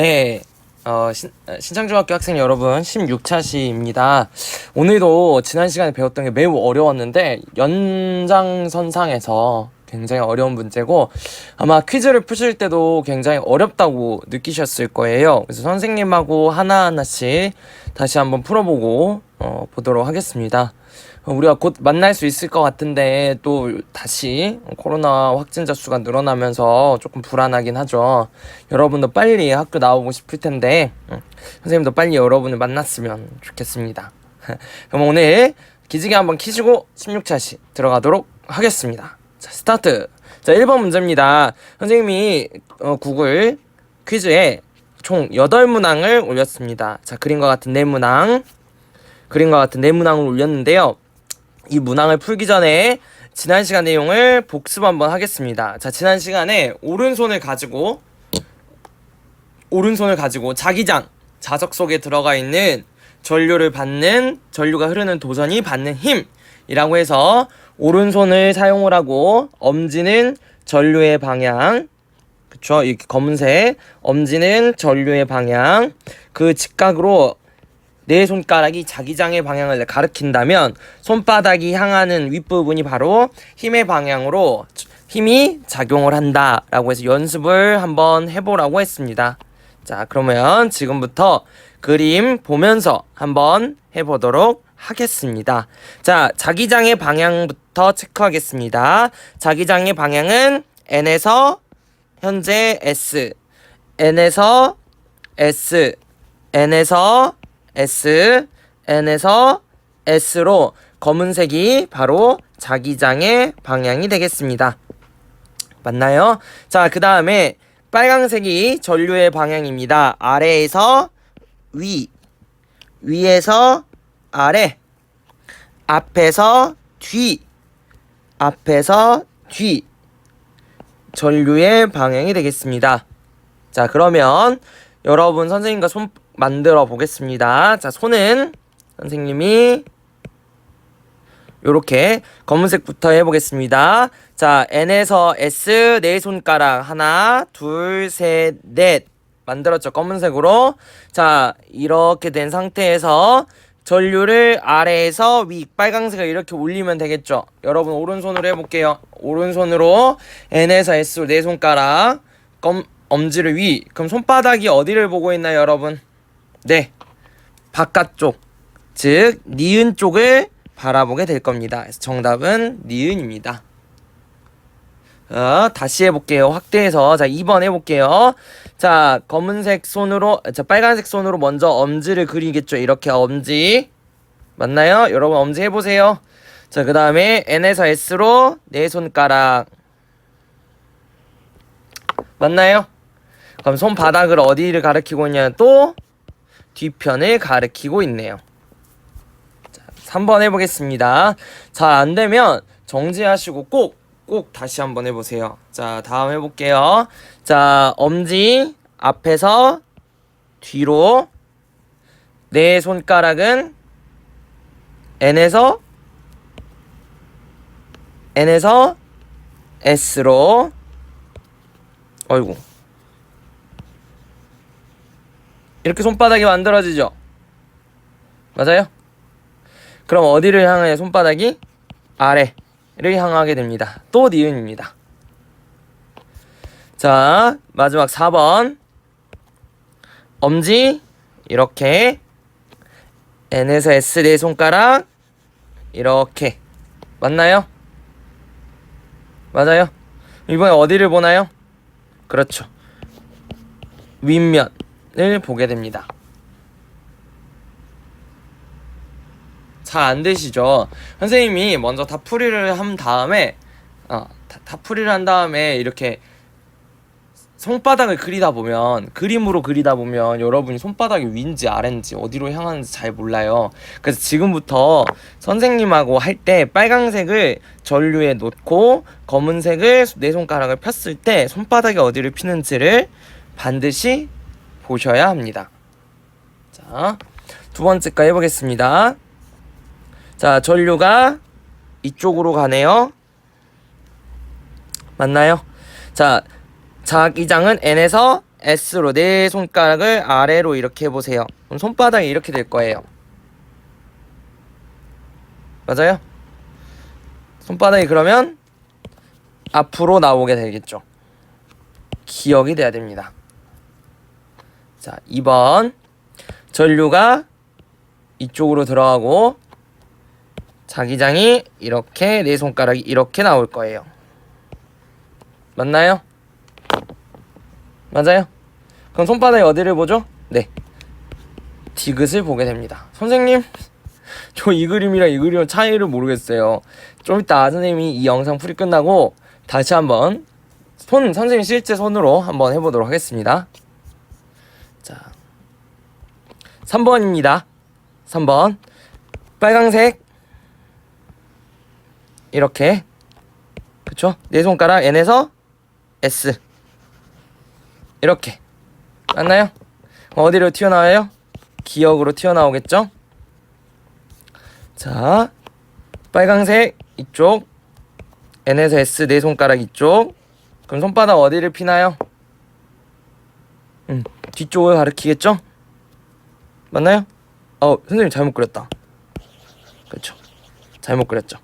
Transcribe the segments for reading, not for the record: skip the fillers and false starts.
네, 신창중학교 학생 여러분, 16차 시입니다. 오늘도 지난 시간에 배웠던 게 매우 어려웠는데 연장선상에서 굉장히 어려운 문제고 아마 퀴즈를 푸실 때도 굉장히 어렵다고 느끼셨을 거예요. 그래서 선생님하고 하나하나씩 다시 한번 풀어보고 보도록 하겠습니다. 우리가 곧 만날 수 있을 것 같은데 또 다시 코로나 확진자 수가 늘어나면서 조금 불안하긴 하죠. 여러분도 빨리 학교 나오고 싶을 텐데 선생님도 빨리 여러분을 만났으면 좋겠습니다. 그럼 오늘 기지개 한번 키시고 16차시 들어가도록 하겠습니다. 자, 스타트. 자, 1번 문제입니다. 선생님이 구글 퀴즈에 총 8문항을 올렸습니다. 자, 그림과 같은 네모낭을 올렸는데요. 이 문항을 풀기 전에 지난 시간 내용을 복습 한번 하겠습니다. 자, 지난 시간에 오른손을 가지고 자석 속에 들어가 있는 전류가 흐르는 도전이 받는 힘이라고 해서 오른손을 사용을 하고 엄지는 전류의 방향, 그쵸? 이렇게 검은색 엄지는 전류의 방향, 그 직각으로 내 손가락이 자기장의 방향을 가리킨다면 손바닥이 향하는 윗부분이 바로 힘의 방향으로 힘이 작용을 한다 라고 해서 연습을 한번 해보라고 했습니다. 자, 그러면 지금부터 그림 보면서 한번 해보도록 하겠습니다. 자, 자기장의 방향부터 체크하겠습니다. 자기장의 방향은 N에서 현재 S, N에서 S, N에서 S, N에서 S로 검은색이 바로 자기장의 방향이 되겠습니다. 맞나요? 자, 그 다음에 빨강색이 전류의 방향입니다. 아래에서 위, 위에서 아래, 앞에서 뒤, 전류의 방향이 되겠습니다. 자, 그러면 여러분 선생님과 손 만들어 보겠습니다. 자, 손은 선생님이 요렇게 검은색부터 해보겠습니다. 자, N에서 S 네 손가락 하나, 둘, 셋, 넷 만들었죠. 검은색으로. 자, 이렇게 된 상태에서 전류를 아래에서 위 빨강색을 이렇게 올리면 되겠죠. 여러분 오른손으로 해볼게요. 오른손으로 N에서 S로 네 손가락 엄지를 위. 그럼 손바닥이 어디를 보고 있나요, 여러분? 네, 바깥쪽, 즉 니은 쪽을 바라보게 될 겁니다. 그래서 정답은 니은입니다. 다시 해볼게요. 확대해서. 자, 2번 해볼게요. 자, 빨간색 손으로 먼저 엄지를 그리겠죠. 이렇게 엄지. 맞나요? 여러분 엄지 해보세요. 자, 그 다음에 N에서 S로 네 손가락. 맞나요? 그럼 손바닥을 어디를 가리키고 있냐면 또 뒤편을 가리키고 있네요. 자, 3번 해보겠습니다. 잘 안되면 정지하시고 꼭 다시 한번 해보세요. 자, 다음 해볼게요. 자, 엄지 앞에서 뒤로 내 손가락은 N에서 S로 어이구 이렇게 손바닥이 만들어지죠? 맞아요? 그럼 어디를 향해 손바닥이? 아래를 향하게 됩니다. 또 니은입니다. 자, 마지막 4번. 엄지 이렇게 N에서 S 네 손가락 이렇게. 맞나요? 맞아요? 이번에 어디를 보나요? 그렇죠. 윗면을 보게 됩니다. 잘 안 되시죠? 선생님이 먼저 다 풀이를 한 다음에 이렇게 손바닥을 그림으로 그리다 보면 여러분이 손바닥이 위인지 아래인지 어디로 향하는지 잘 몰라요. 그래서 지금부터 선생님하고 할 때 빨강색을 전류에 놓고 검은색을 네 손가락을 폈을 때 손바닥이 어디를 피는지를 반드시 보셔야 합니다. 자, 두 번째 거 해보겠습니다. 자, 전류가 이쪽으로 가네요. 맞나요? 자, 자기장은 N에서 S로 네 손가락을 아래로 이렇게 해보세요. 그럼 손바닥이 이렇게 될 거예요. 맞아요? 손바닥이 그러면 앞으로 나오게 되겠죠. 기억이 돼야 됩니다. 자, 2번 전류가 이쪽으로 들어가고 자기장이 이렇게 네 손가락이 이렇게 나올 거예요. 맞나요? 맞아요? 그럼 손바닥이 어디를 보죠? 네, 디귿을 보게 됩니다. 선생님, 저 이 그림이랑 이 그림의 차이를 모르겠어요. 좀 이따 선생님이 이 영상 풀이 끝나고 다시 한번 선생님 실제 손으로 한번 해보도록 하겠습니다. 자, 3번입니다. 3번 빨강색 이렇게, 그쵸? 네 손가락 N에서 S 이렇게. 맞나요? 어디로 튀어나와요? 기역으로 튀어나오겠죠? 자, 빨강색 이쪽 N에서 S 네 손가락 이쪽. 그럼 손바닥 어디를 피나요? 뒤쪽을 가리키겠죠? 맞나요? 선생님 잘못 그렸다. 그렇죠. 잘못 그렸죠.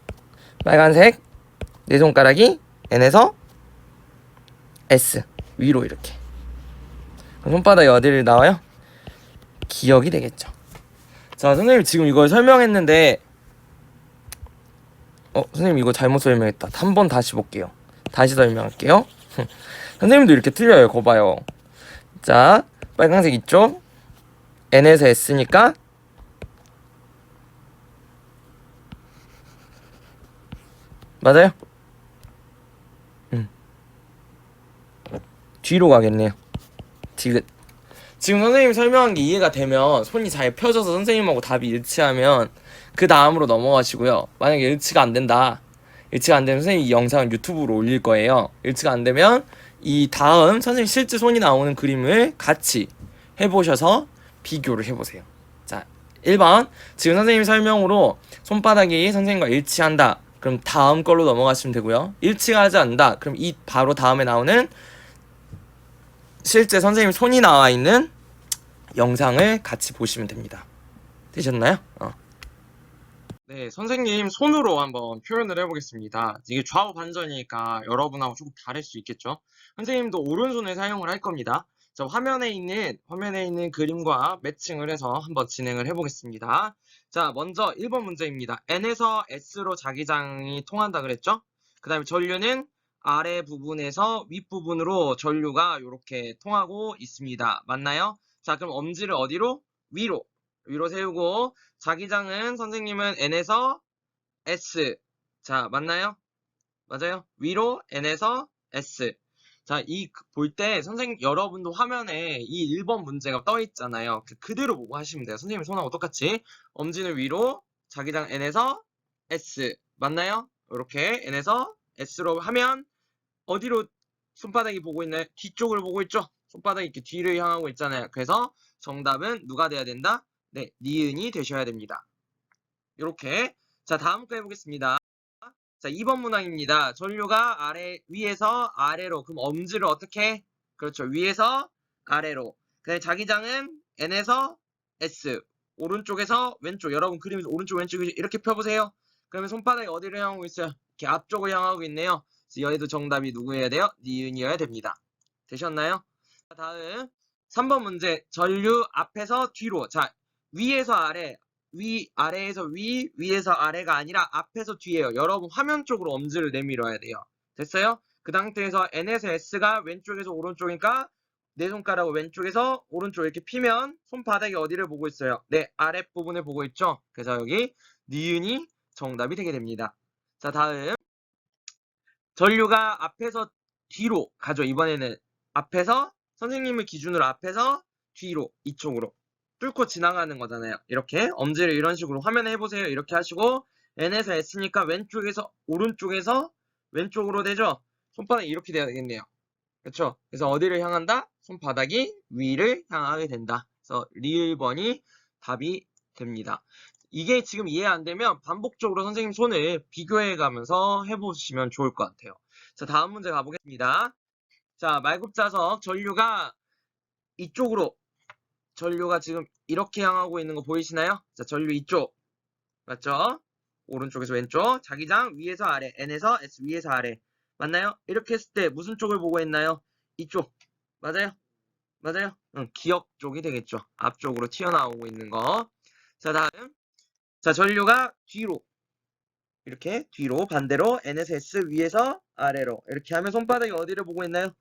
빨간색 네 손가락이 N에서 S 위로 이렇게. 그럼 손바닥이 어디를 나와요? 기역이 되겠죠. 자, 선생님 지금 이걸 설명했는데 선생님 이거 잘못 설명했다. 한 번 다시 볼게요. 다시 설명할게요. 선생님도 이렇게 틀려요. 거 봐요. 자, 빨간색 이쪽 N에서 S니까 맞아요? 뒤로 가겠네요. 디귿. 지금 선생님이 설명한 게 이해가 되면 손이 잘 펴져서 선생님하고 답이 일치하면 그 다음으로 넘어가시고요. 만약에 일치가 안 된다. 일치가 안 되면 선생님이 이 영상을 유튜브로 올릴 거예요. 일치가 안 되면 이 다음 선생님 실제 손이 나오는 그림을 같이 해보셔서 비교를 해보세요. 자, 1번 지금 선생님 설명으로 손바닥이 선생님과 일치한다. 그럼 다음 걸로 넘어가시면 되고요. 일치가 하지 않는다. 그럼 이 바로 다음에 나오는 실제 선생님 손이 나와 있는 영상을 같이 보시면 됩니다. 되셨나요? 네, 선생님 손으로 한번 표현을 해보겠습니다. 이게 좌우 반전이니까 여러분하고 조금 다를 수 있겠죠? 선생님도 오른손을 사용을 할 겁니다. 자, 화면에 있는 그림과 매칭을 해서 한번 진행을 해보겠습니다. 자, 먼저 1번 문제입니다. N에서 S로 자기장이 통한다 그랬죠? 그 다음에 전류는 아래 부분에서 윗부분으로 전류가 이렇게 통하고 있습니다. 맞나요? 자, 그럼 엄지를 어디로? 위로 세우고 자기장은 선생님은 N에서 S. 자, 맞나요? 맞아요? 위로 N에서 S. 자, 볼 때 선생님 여러분도 화면에 이 1번 문제가 떠 있잖아요. 그대로 보고 하시면 돼요. 선생님 손하고 똑같이 엄지는 위로 자기장 N에서 S. 맞나요? 이렇게 N에서 S로 하면 어디로 손바닥이 보고 있나요? 뒤쪽을 보고 있죠? 손바닥이 이렇게 뒤를 향하고 있잖아요. 그래서 정답은 누가 돼야 된다? 네, 니은이 되셔야 됩니다. 이렇게. 자, 다음 거 해보겠습니다. 자, 2번 문항입니다. 전류가 위에서 아래로. 그럼 엄지를 어떻게? 그렇죠. 위에서 아래로. 그다음에 자기장은 N에서 S. 오른쪽에서 왼쪽. 여러분 그림에서 오른쪽 왼쪽 이렇게 펴보세요. 그러면 손바닥이 어디를 향하고 있어요? 이렇게 앞쪽을 향하고 있네요. 그래서 여기도 정답이 누구여야 돼요? 니은이어야 됩니다. 되셨나요? 자, 다음 3번 문제. 전류 앞에서 뒤로. 자, 위에서 아래. 아래에서 위에서 아래가 아니라 앞에서 뒤에요. 여러분 화면 쪽으로 엄지를 내밀어야 돼요. 됐어요? 그 상태에서 N에서 S가 왼쪽에서 오른쪽이니까 네 손가락을 왼쪽에서 오른쪽 이렇게 피면 손바닥이 어디를 보고 있어요? 네, 아랫부분을 보고 있죠? 그래서 여기 니은이 정답이 되게 됩니다. 자, 다음 전류가 앞에서 뒤로 가죠. 이번에는 앞에서 선생님을 기준으로 앞에서 뒤로 이쪽으로 뚫고 지나가는 거잖아요. 이렇게 엄지를 이런 식으로 화면에 해보세요. 이렇게 하시고 N에서 S니까 왼쪽에서 오른쪽에서 왼쪽으로 되죠. 손바닥이 이렇게 돼야 되겠네요. 그렇죠? 그래서 어디를 향한다? 손바닥이 위를 향하게 된다. 그래서 리을번이 답이 됩니다. 이게 지금 이해 안 되면 반복적으로 선생님 손을 비교해 가면서 해보시면 좋을 것 같아요. 자, 다음 문제 가보겠습니다. 자, 말굽자석 전류가 이쪽으로 전류가 지금 이렇게 향하고 있는 거 보이시나요? 자, 전류 이쪽. 맞죠? 오른쪽에서 왼쪽. 자기장 위에서 아래. N에서 S 위에서 아래. 맞나요? 이렇게 했을 때 무슨 쪽을 보고 있나요? 이쪽. 맞아요? 맞아요? 응, 기역 쪽이 되겠죠. 앞쪽으로 튀어나오고 있는 거. 자, 다음. 자, 전류가 뒤로. 이렇게 뒤로 반대로 N에서 S 위에서 아래로. 이렇게 하면 손바닥이 어디를 보고 있나요?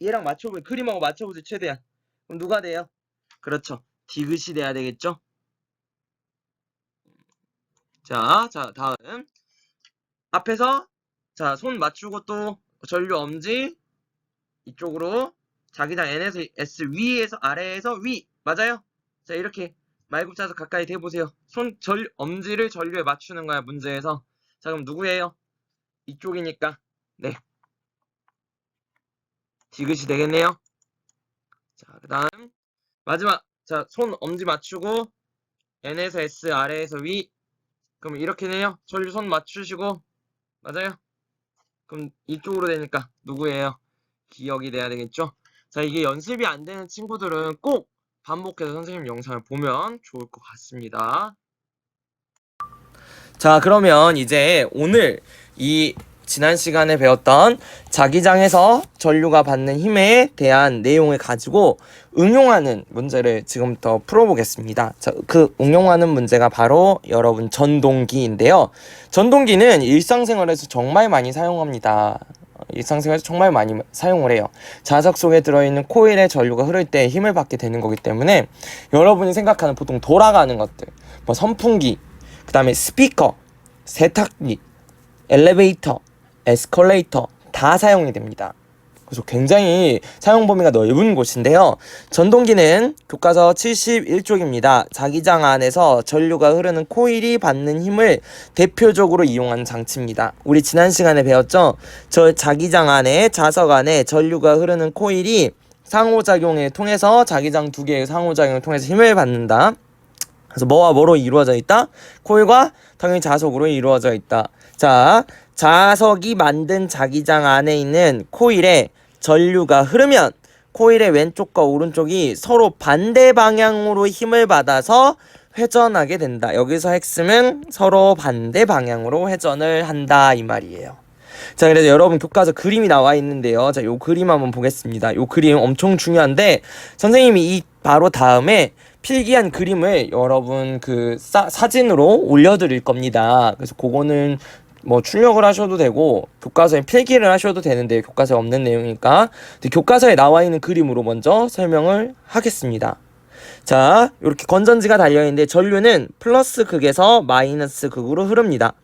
얘랑 맞춰보세요. 그림하고 맞춰보세요. 최대한. 그럼 누가 돼요? 그렇죠. 디귿이 돼야 되겠죠? 자, 다음. 앞에서 자, 손 맞추고 또 전류 엄지 이쪽으로 자기장 N에서 S 위에서 아래에서 위. 맞아요? 자, 이렇게 말굽자서 가까이 대보세요. 엄지를 전류에 맞추는 거야, 문제에서. 자, 그럼 누구예요? 이쪽이니까. 네. 디귿이 되겠네요. 자, 그 다음. 마지막. 자, 손 엄지 맞추고 N에서 S 아래에서 위. 그럼 이렇게 돼요. 전류 손 맞추시고. 맞아요? 그럼 이쪽으로 되니까 누구예요? 기억이 돼야 되겠죠? 자, 이게 연습이 안 되는 친구들은 꼭 반복해서 선생님 영상을 보면 좋을 것 같습니다. 자, 그러면 이제 오늘 이 지난 시간에 배웠던 자기장에서 전류가 받는 힘에 대한 내용을 가지고 응용하는 문제를 지금부터 풀어보겠습니다. 자, 그 응용하는 문제가 바로 여러분 전동기인데요. 전동기는 일상생활에서 정말 많이 사용합니다. 일상생활에서 정말 많이 사용을 해요. 자석 속에 들어있는 코일에 전류가 흐를 때 힘을 받게 되는 거기 때문에 여러분이 생각하는 보통 돌아가는 것들, 뭐 선풍기, 그 다음에 스피커, 세탁기, 엘리베이터, 에스컬레이터 다 사용이 됩니다. 그래서 굉장히 사용 범위가 넓은 곳인데요. 전동기는 교과서 71쪽입니다. 자기장 안에서 전류가 흐르는 코일이 받는 힘을 대표적으로 이용하는 장치입니다. 우리 지난 시간에 배웠죠? 저 자기장 안에 자석 안에 전류가 흐르는 코일이 상호작용을 통해서 자기장 두 개의 상호작용을 통해서 힘을 받는다. 그래서 뭐와 뭐로 이루어져 있다? 코일과 당연히 자석으로 이루어져 있다. 자, 자석이 만든 자기장 안에 있는 코일에 전류가 흐르면 코일의 왼쪽과 오른쪽이 서로 반대 방향으로 힘을 받아서 회전하게 된다. 여기서 핵심은 서로 반대 방향으로 회전을 한다 이 말이에요. 자, 그래서 여러분 교과서 그림이 나와 있는데요. 자, 요 그림 한번 보겠습니다. 요 그림 엄청 중요한데 선생님이 이 바로 다음에 필기한 그림을 여러분 그 사진으로 올려드릴 겁니다. 그래서 그거는 뭐 출력을 하셔도 되고 교과서에 필기를 하셔도 되는데 교과서에 없는 내용이니까 교과서에 나와 있는 그림으로 먼저 설명을 하겠습니다. 자, 이렇게 건전지가 달려있는데 전류는 플러스 극에서 마이너스 극으로 흐릅니다.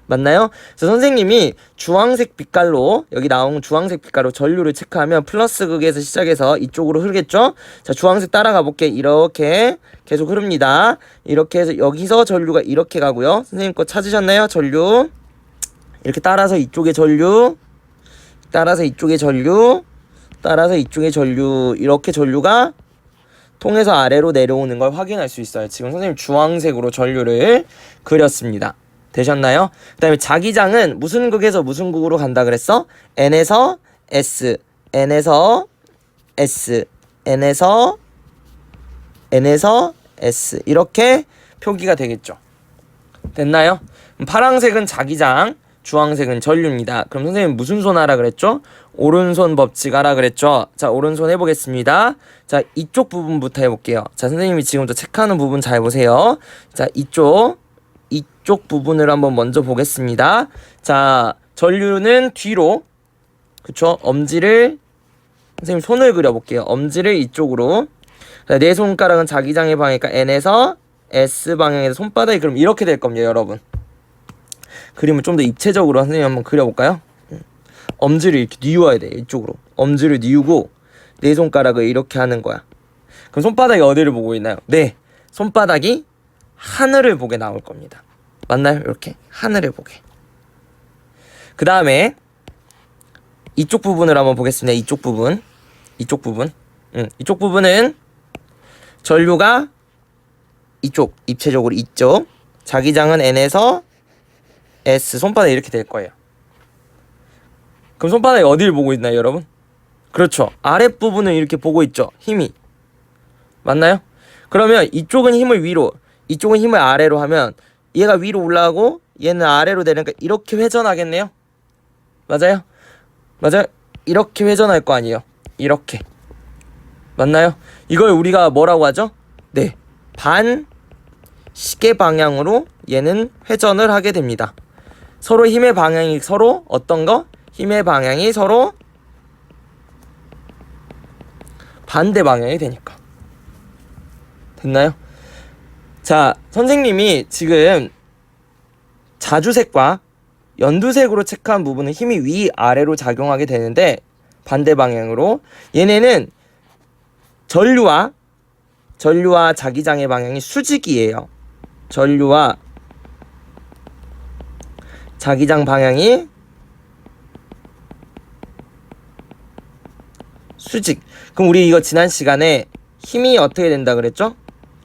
맞나요? 그래서 선생님이 주황색 빛깔로 여기 나온 주황색 빛깔로 전류를 체크하면 플러스 극에서 시작해서 이쪽으로 흐르겠죠? 자, 주황색 따라가 볼게. 이렇게 계속 흐릅니다. 이렇게 해서 여기서 전류가 이렇게 가고요. 선생님 거 찾으셨나요? 전류 이렇게 따라서 이쪽에 전류, 따라서 이쪽에 전류, 따라서 이쪽에 전류, 이렇게 전류가 통해서 아래로 내려오는 걸 확인할 수 있어요. 지금 선생님 주황색으로 전류를 그렸습니다. 되셨나요? 그 다음에 자기장은 무슨 극에서 무슨 극으로 간다 그랬어? N에서 S, N에서 S, N에서 S 이렇게 표기가 되겠죠. 됐나요? 파란색은 자기장, 주황색은 전류입니다. 그럼 선생님 무슨 손 하라 그랬죠? 오른손 법칙 하라 그랬죠? 자, 오른손 해보겠습니다. 자, 이쪽 부분부터 해볼게요. 자, 선생님이 지금부터 체크하는 부분 잘 보세요. 자, 이쪽 부분을 한번 먼저 보겠습니다. 자, 전류는 뒤로, 그쵸? 엄지를, 선생님 손을 그려볼게요. 엄지를 이쪽으로. 자, 내 손가락은 자기장의 방향이니까 N에서 S 방향에서 손바닥이 그럼 이렇게 될 겁니다, 여러분. 그림을 좀 더 입체적으로 선생님 한번 그려볼까요? 엄지를 이렇게 뉘워야 돼, 이쪽으로. 엄지를 뉘우고 내 손가락을 이렇게 하는 거야. 그럼 손바닥이 어디를 보고 있나요? 네, 손바닥이 하늘을 보게 나올 겁니다. 맞나요? 이렇게 하늘을 보게. 그 다음에 이쪽 부분을 한번 보겠습니다. 이쪽 부분. 이쪽 부분은 전류가 이쪽, 입체적으로 이쪽. 자기장은 N에서 S, 손바닥이 이렇게 될 거예요. 그럼 손바닥이 어디를 보고 있나요, 여러분? 그렇죠. 아랫부분을 이렇게 보고 있죠. 힘이. 맞나요? 그러면 이쪽은 힘을 위로, 이쪽은 힘을 아래로 하면 얘가 위로 올라가고 얘는 아래로 내려니까 이렇게 회전하겠네요. 맞아요? 맞아요? 이렇게 회전할 거 아니에요. 이렇게. 맞나요? 이걸 우리가 뭐라고 하죠? 네. 반시계 방향으로 얘는 회전을 하게 됩니다. 서로 힘의 방향이 서로 어떤 거? 힘의 방향이 서로 반대 방향이 되니까. 됐나요? 자, 선생님이 지금 자주색과 연두색으로 체크한 부분은 힘이 위아래로 작용하게 되는데 반대 방향으로 얘네는 전류와 자기장의 방향이 수직이에요. 전류와 자기장 방향이 수직. 그럼 우리 이거 지난 시간에 힘이 어떻게 된다 그랬죠?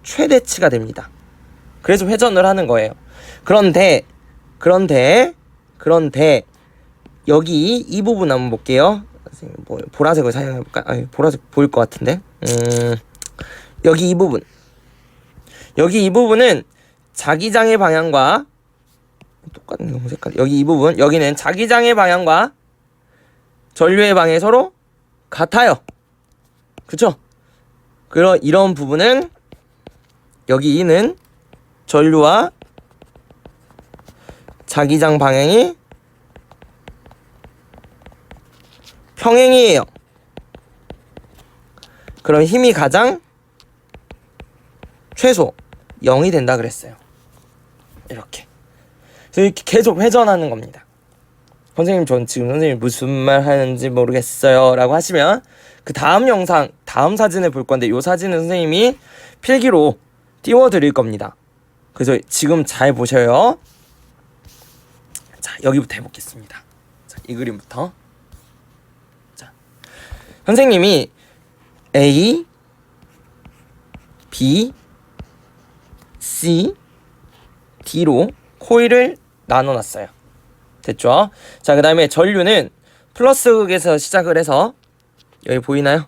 최대치가 됩니다. 그래서 회전을 하는 거예요. 그런데 여기 이 부분 한번 볼게요. 뭐 보라색을 사용해볼까? 아니, 보라색 보일 것 같은데. 여기 이 부분은 자기장의 방향과 똑같은 경 색깔. 여기 이 부분, 여기는 자기장의 방향과 전류의 방향이 서로 같아요. 그쵸? 이런 부분은 여기는 전류와 자기장 방향이 평행이에요. 그럼 힘이 가장 최소 0이 된다 그랬어요. 이렇게. 그래서 이렇게 계속 회전하는 겁니다. 선생님, 전 지금 선생님 무슨 말 하는지 모르겠어요 라고 하시면 그 다음 영상, 다음 사진을 볼 건데 이 사진은 선생님이 필기로 띄워 드릴 겁니다. 그래서 지금 잘 보셔요. 자, 여기부터 해보겠습니다. 자, 이 그림부터. 자, 선생님이 A, B, C, D로 코일을 나눠놨어요. 됐죠? 자, 그 다음에 전류는 플러스 극에서 시작을 해서 여기 보이나요?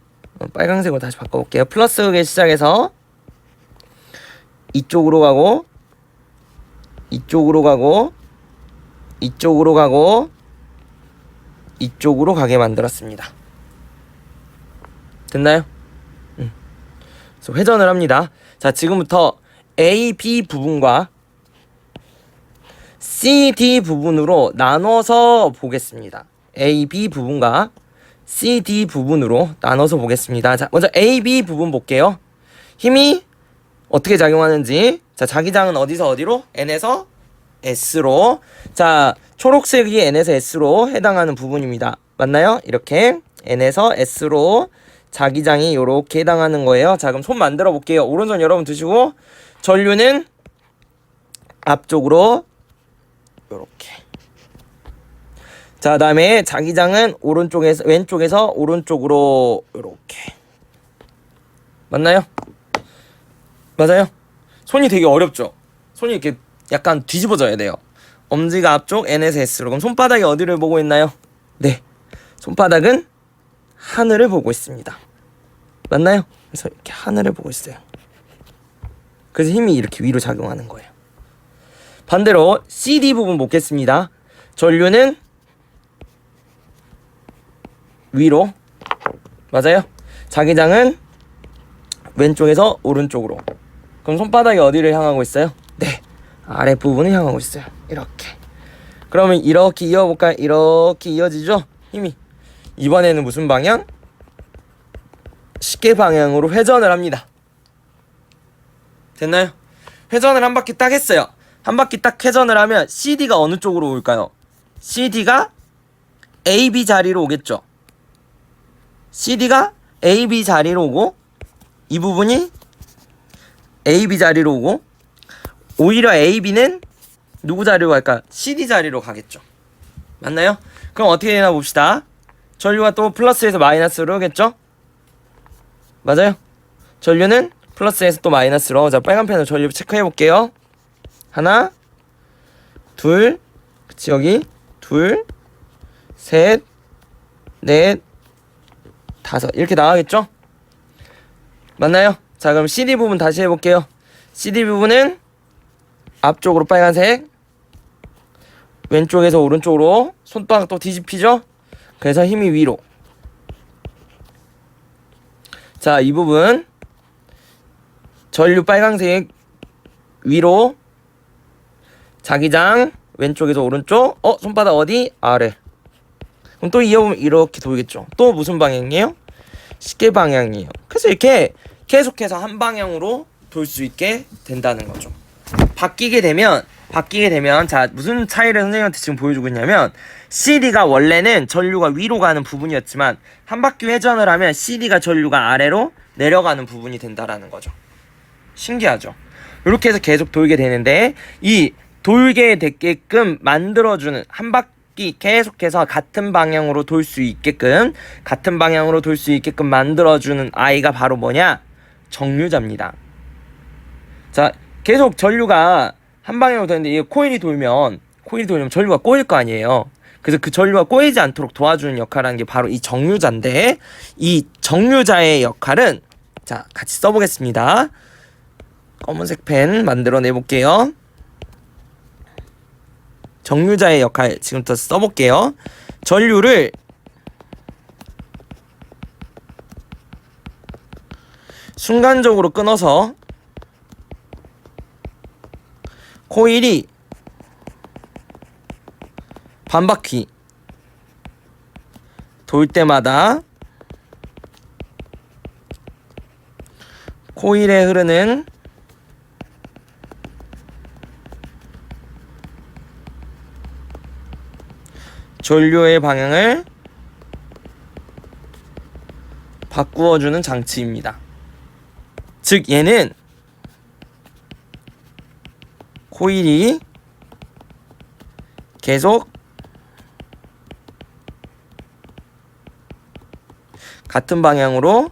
빨강색으로 다시 바꿔볼게요. 플러스 극에 시작해서 이쪽으로 가고 이쪽으로 가고 이쪽으로 가고 이쪽으로 가게 만들었습니다. 됐나요? 그래서 회전을 합니다. 자, 지금부터 A, B 부분과 C, D 부분으로 나눠서 보겠습니다. A, B 부분과 C, D 부분으로 나눠서 보겠습니다. 자, 먼저 A, B 부분 볼게요. 힘이 어떻게 작용하는지. 자, 자기장은 어디서 어디로? N에서 S로. 자, 초록색이 N에서 S로 해당하는 부분입니다. 맞나요? 이렇게 N에서 S로 자기장이 이렇게 해당하는 거예요. 자, 그럼 손 만들어 볼게요. 오른손 여러분 드시고 전류는 앞쪽으로 요렇게. 자, 다음에 자기장은 왼쪽에서 오른쪽으로 요렇게. 맞나요? 맞아요? 손이 되게 어렵죠? 손이 이렇게 약간 뒤집어져야 돼요. 엄지가 앞쪽, N에서 S로. 그럼 손바닥이 어디를 보고 있나요? 네, 손바닥은 하늘을 보고 있습니다. 맞나요? 그래서 이렇게 하늘을 보고 있어요. 그래서 힘이 이렇게 위로 작용하는 거예요. 반대로 CD 부분 보겠습니다. 전류는 위로. 맞아요? 자기장은 왼쪽에서 오른쪽으로. 그럼 손바닥이 어디를 향하고 있어요? 네, 아랫부분을 향하고 있어요. 이렇게. 그러면 이렇게 이어볼까요? 이렇게 이어지죠? 힘이. 이번에는 무슨 방향? 시계 방향으로 회전을 합니다. 됐나요? 회전을 한 바퀴 딱 했어요. 한 바퀴 딱 회전을 하면 CD가 어느 쪽으로 올까요? CD가 AB 자리로 오겠죠. CD가 AB 자리로 오고 이 부분이 AB 자리로 오고 오히려 AB는 누구 자리로 갈까? CD 자리로 가겠죠. 맞나요? 그럼 어떻게 되나 봅시다. 전류가 또 플러스에서 마이너스로 오겠죠? 맞아요? 전류는 플러스에서 또 마이너스로. 자, 빨간 펜으로 전류 체크해 볼게요. 하나, 둘, 그치, 여기 둘, 셋, 넷, 5 이렇게 나가겠죠? 맞나요? 자, 그럼 CD 부분 다시 해볼게요. CD 부분은 앞쪽으로 빨간색, 왼쪽에서 오른쪽으로 손바닥 또 뒤집히죠? 그래서 힘이 위로. 자, 이 부분 전류 빨간색 위로, 자기장 왼쪽에서 오른쪽, 손바닥 어디? 아래. 그럼 또 이어보면 이렇게 돌겠죠. 또 무슨 방향이에요? 시계 방향이에요. 그래서 이렇게 계속해서 한 방향으로 돌 수 있게 된다는 거죠. 바뀌게 되면 자, 무슨 차이를 선생님한테 지금 보여주고 있냐면, CD가 원래는 전류가 위로 가는 부분이었지만 한 바퀴 회전을 하면 CD가 전류가 아래로 내려가는 부분이 된다라는 거죠. 신기하죠? 이렇게 해서 계속 돌게 되는데, 이 돌게 되게끔 만들어주는, 한 바퀴 계속해서 같은 방향으로 돌 수 있게끔 만들어주는 아이가 바로 뭐냐? 정류자입니다. 자, 계속 전류가 한 방향으로 되는데, 이 코일이 돌면 전류가 꼬일 거 아니에요. 그래서 그 전류가 꼬이지 않도록 도와주는 역할을 하는 게 바로 이 정류자인데, 이 정류자의 역할은, 자, 같이 써보겠습니다. 검은색 펜 만들어내 볼게요. 정류자의 역할 지금부터 써볼게요. 전류를 순간적으로 끊어서 코일이 반바퀴 돌 때마다 코일에 흐르는 전류의 방향을 바꾸어주는 장치입니다. 즉, 얘는 코일이 계속 같은 방향으로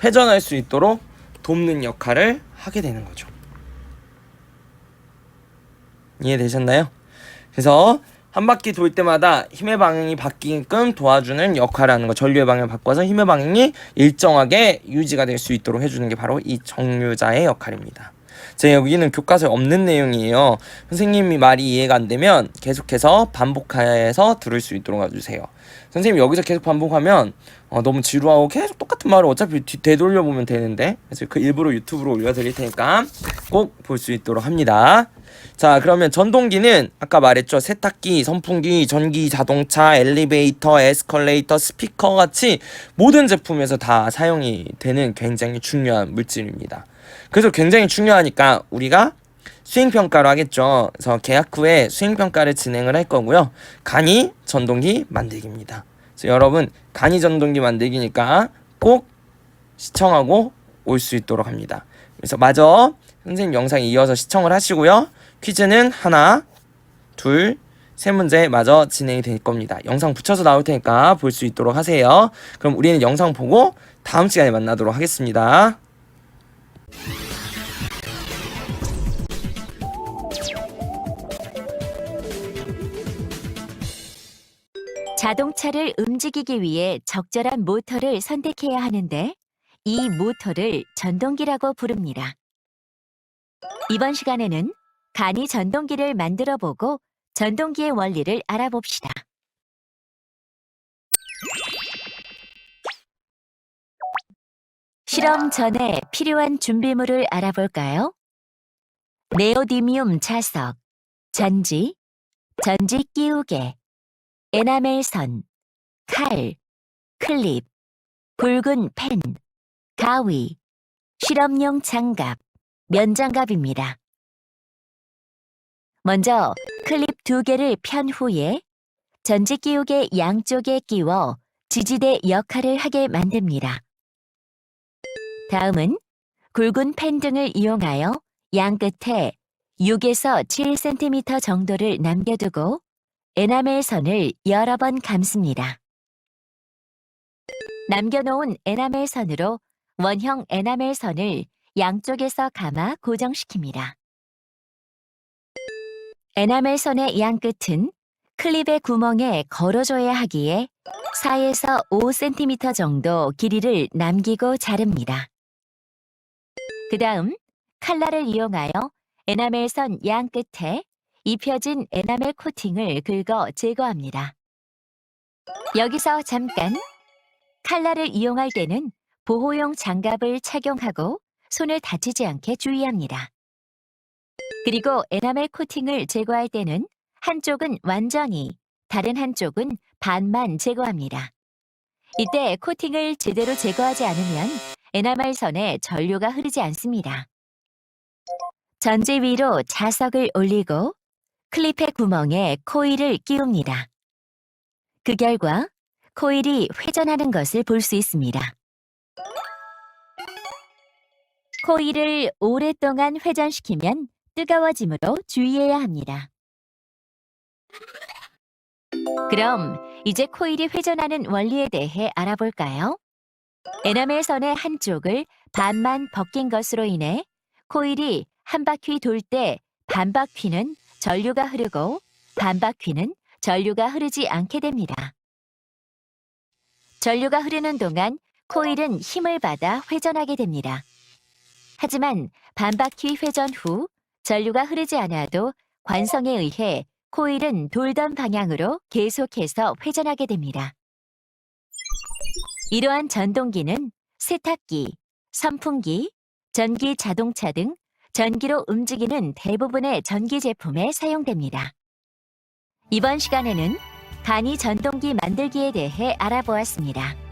회전할 수 있도록 돕는 역할을 하게 되는 거죠. 이해되셨나요? 그래서 한 바퀴 돌 때마다 힘의 방향이 바뀌게끔 도와주는 역할을 하는 거, 전류의 방향을 바꿔서 힘의 방향이 일정하게 유지가 될 수 있도록 해주는 게 바로 이 정류자의 역할입니다. 제가 여기는 교과서에 없는 내용이에요. 선생님이 말이 이해가 안 되면 계속해서 반복해서 들을 수 있도록 해주세요. 선생님이 여기서 계속 반복하면 너무 지루하고 계속 똑같은 말을 어차피 되돌려보면 되는데, 그래서 그 일부러 유튜브로 올려드릴 테니까 꼭 볼 수 있도록 합니다. 자, 그러면 전동기는 아까 말했죠. 세탁기, 선풍기, 전기, 자동차, 엘리베이터, 에스컬레이터, 스피커 같이 모든 제품에서 다 사용이 되는 굉장히 중요한 물질입니다. 그래서 굉장히 중요하니까 우리가 수행평가를 하겠죠. 그래서 개학 후에 수행평가를 진행을 할 거고요. 간이 전동기 만들기입니다. 그래서 여러분, 간이 전동기 만들기니까 꼭 시청하고 올 수 있도록 합니다. 그래서 마저 선생님 영상 이어서 시청을 하시고요. 퀴즈는 하나, 둘, 세 문제 마저 진행이 될 겁니다. 영상 붙여서 나올 테니까 볼 수 있도록 하세요. 그럼 우리는 영상 보고 다음 시간에 만나도록 하겠습니다. 자동차를 움직이기 위해 적절한 모터를 선택해야 하는데, 이 모터를 전동기라고 부릅니다. 이번 시간에는 간이 전동기를 만들어 보고 전동기의 원리를 알아봅시다. 실험 전에 필요한 준비물을 알아볼까요? 네오디뮴 자석, 전지, 전지 끼우개, 에나멜선, 칼, 클립, 굵은 펜, 가위, 실험용 장갑, 면장갑입니다. 먼저 클립 2개를 편 후에 전지 끼우개 양쪽에 끼워 지지대 역할을 하게 만듭니다. 다음은 굵은 펜 등을 이용하여 양 끝에 6에서 7cm 정도를 남겨두고 에나멜 선을 여러 번 감습니다. 남겨놓은 에나멜 선으로 원형 에나멜 선을 양쪽에서 감아 고정시킵니다. 에나멜 선의 양 끝은 클립의 구멍에 걸어줘야 하기에 4에서 5cm 정도 길이를 남기고 자릅니다. 그 다음 칼날을 이용하여 에나멜 선 양 끝에 입혀진 에나멜 코팅을 긁어 제거합니다. 여기서 잠깐! 칼날을 이용할 때는 보호용 장갑을 착용하고 손을 다치지 않게 주의합니다. 그리고 에나멜 코팅을 제거할 때는 한쪽은 완전히, 다른 한쪽은 반만 제거합니다. 이때 코팅을 제대로 제거하지 않으면 에나멜 선에 전류가 흐르지 않습니다. 전지 위로 자석을 올리고 클립의 구멍에 코일을 끼웁니다. 그 결과 코일이 회전하는 것을 볼 수 있습니다. 코일을 오랫동안 회전시키면 뜨거워지므로 주의해야 합니다. 그럼 이제 코일이 회전하는 원리에 대해 알아볼까요? 에나멜 선의 한쪽을 반만 벗긴 것으로 인해 코일이 한 바퀴 돌 때 반 바퀴는 전류가 흐르고 반 바퀴는 전류가 흐르지 않게 됩니다. 전류가 흐르는 동안 코일은 힘을 받아 회전하게 됩니다. 하지만 반 바퀴 회전 후 전류가 흐르지 않아도 관성에 의해 코일은 돌던 방향으로 계속해서 회전하게 됩니다. 이러한 전동기는 세탁기, 선풍기, 전기 자동차 등 전기로 움직이는 대부분의 전기 제품에 사용됩니다. 이번 시간에는 간이 전동기 만들기에 대해 알아보았습니다.